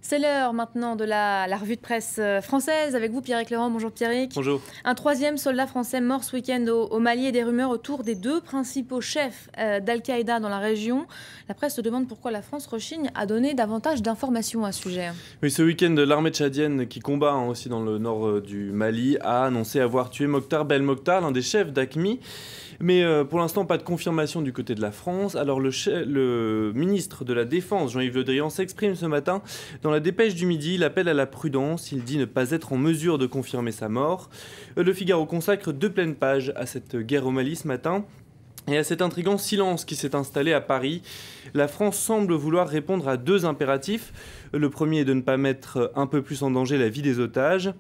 C'est l'heure maintenant de la revue de presse française. Avec vous, Pierrick Laurent. Bonjour Pierrick. Bonjour. Un troisième soldat français mort ce week-end au Mali et des rumeurs autour des deux principaux chefs d'Al-Qaïda dans la région. La presse se demande pourquoi la France rechigne à donner davantage d'informations à ce sujet. Oui, ce week-end, l'armée tchadienne qui combat aussi dans le nord du Mali a annoncé avoir tué Mokhtar Belmokhtar, l'un des chefs d'AQMI. Mais pour l'instant, pas de confirmation du côté de la France. Alors le ministre de la Défense, Jean-Yves Le Drian, s'exprime ce matin. Dans la dépêche du midi, il appelle à la prudence. Il dit ne pas être en mesure de confirmer sa mort. Le Figaro consacre 2 pleines pages à cette guerre au Mali ce matin. Et à cet intrigant silence qui s'est installé à Paris. La France semble vouloir répondre à 2 impératifs. Le premier est de ne pas mettre un peu plus en danger la vie des otages.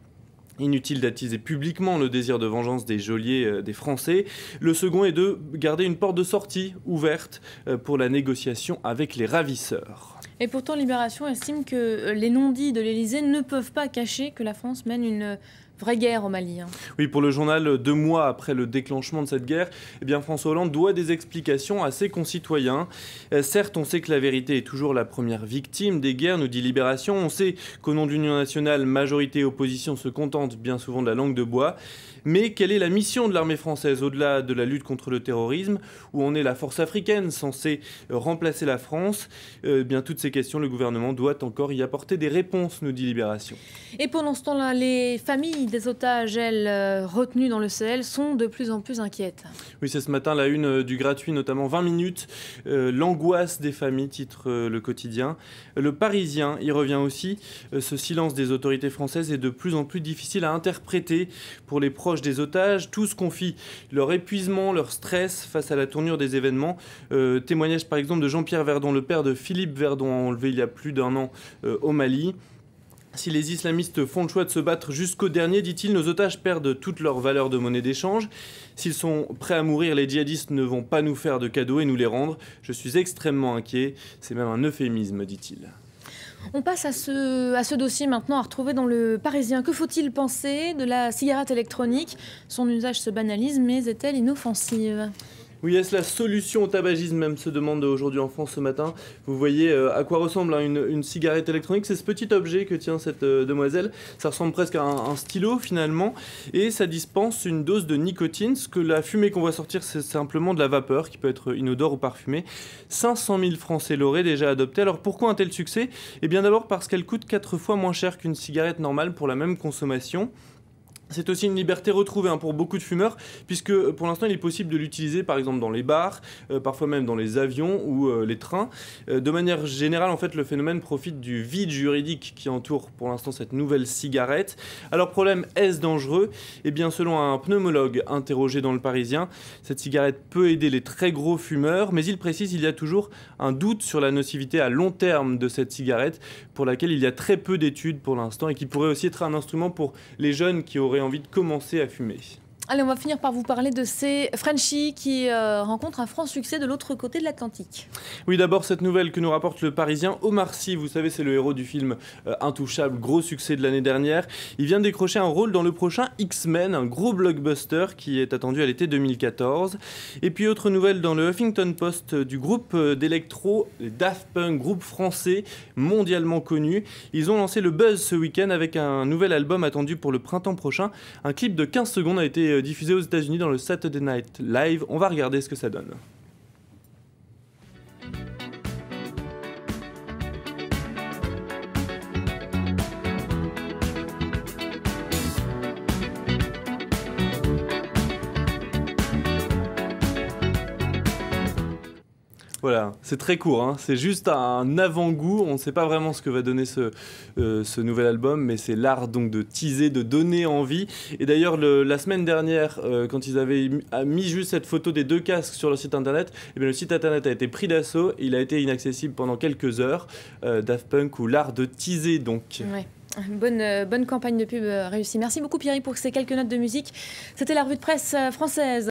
Inutile d'attiser publiquement le désir de vengeance des geôliers des Français. Le second est de garder une porte de sortie ouverte pour la négociation avec les ravisseurs. Et pourtant, Libération estime que les non-dits de l'Élysée ne peuvent pas cacher que la France mène une vraie guerre au Mali. Oui, pour le journal, 2 mois après le déclenchement de cette guerre, eh bien François Hollande doit des explications à ses concitoyens. Certes, on sait que la vérité est toujours la première victime des guerres, nous dit Libération. On sait qu'au nom de l'Union nationale, majorité et opposition se contentent bien souvent de la langue de bois. Mais quelle est la mission de l'armée française au-delà de la lutte contre le terrorisme? Où en est la force africaine censée remplacer la France? Bien toutes ces questions, le gouvernement doit encore y apporter des réponses, nous dit Libération. Et pendant ce temps-là, les familles des otages, elles, retenues dans le Sahel, sont de plus en plus inquiètes. Oui, c'est ce matin la une du gratuit, notamment 20 minutes. L'angoisse des familles, titre le quotidien. Le Parisien y revient aussi. Ce silence des autorités françaises est de plus en plus difficile à interpréter pour les proches des otages. Tous confient leur épuisement, leur stress face à la tournure des événements. Témoignage par exemple de Jean-Pierre Verdon, le père de Philippe Verdon, enlevé il y a plus d'1 an au Mali. Si les islamistes font le choix de se battre jusqu'au dernier, dit-il, nos otages perdent toute leur valeur de monnaie d'échange. S'ils sont prêts à mourir, les djihadistes ne vont pas nous faire de cadeaux et nous les rendre. Je suis extrêmement inquiet. C'est même un euphémisme, dit-il. On passe à ce dossier maintenant à retrouver dans le Parisien. Que faut-il penser de la cigarette électronique? Son usage se banalise, mais est-elle inoffensive? Oui, est-ce la solution au tabagisme, même se demande aujourd'hui en France ce matin. Vous voyez à quoi ressemble une cigarette électronique. C'est ce petit objet que tient cette demoiselle. Ça ressemble presque à un stylo finalement. Et ça dispense une dose de nicotine. Ce que la fumée qu'on voit sortir, c'est simplement de la vapeur qui peut être inodore ou parfumée. 500 000 Français l'auraient déjà adopté. Alors pourquoi un tel succès? Eh bien d'abord parce qu'elle coûte 4 fois moins cher qu'une cigarette normale pour la même consommation. C'est aussi une liberté retrouvée pour beaucoup de fumeurs, puisque pour l'instant il est possible de l'utiliser par exemple dans les bars, parfois même dans les avions ou les trains. De manière générale, en fait, le phénomène profite du vide juridique qui entoure pour l'instant cette nouvelle cigarette. Alors problème, est-ce dangereux? Eh bien selon un pneumologue interrogé dans le Parisien, cette cigarette peut aider les très gros fumeurs, mais il précise qu'il y a toujours un doute sur la nocivité à long terme de cette cigarette, pour laquelle il y a très peu d'études pour l'instant et qui pourrait aussi être un instrument pour les jeunes qui auraient envie de commencer à fumer. Allez, on va finir par vous parler de ces Frenchies qui rencontrent un franc succès de l'autre côté de l'Atlantique. Oui, d'abord cette nouvelle que nous rapporte le Parisien. Omar Sy, vous savez, c'est le héros du film Intouchable, gros succès de l'année dernière. Il vient de décrocher un rôle dans le prochain X-Men, un gros blockbuster qui est attendu à l'été 2014. Et puis autre nouvelle dans le Huffington Post du groupe d'électro, les Daft Punk, groupe français mondialement connu. Ils ont lancé le buzz ce week-end avec un nouvel album attendu pour le printemps prochain. Un clip de 15 secondes a été diffusé aux États-Unis dans le Saturday Night Live. On va regarder ce que ça donne. Voilà, c'est très court, c'est juste un avant-goût, on ne sait pas vraiment ce que va donner ce nouvel album, mais c'est l'art donc de teaser, de donner envie. Et d'ailleurs, la semaine dernière, quand ils avaient mis juste cette photo des 2 casques sur leur site internet, eh bien, le site internet a été pris d'assaut, et il a été inaccessible pendant quelques heures. Daft Punk ou l'art de teaser donc. Ouais. Bonne campagne de pub réussie. Merci beaucoup Pierrick pour ces quelques notes de musique. C'était la revue de presse française.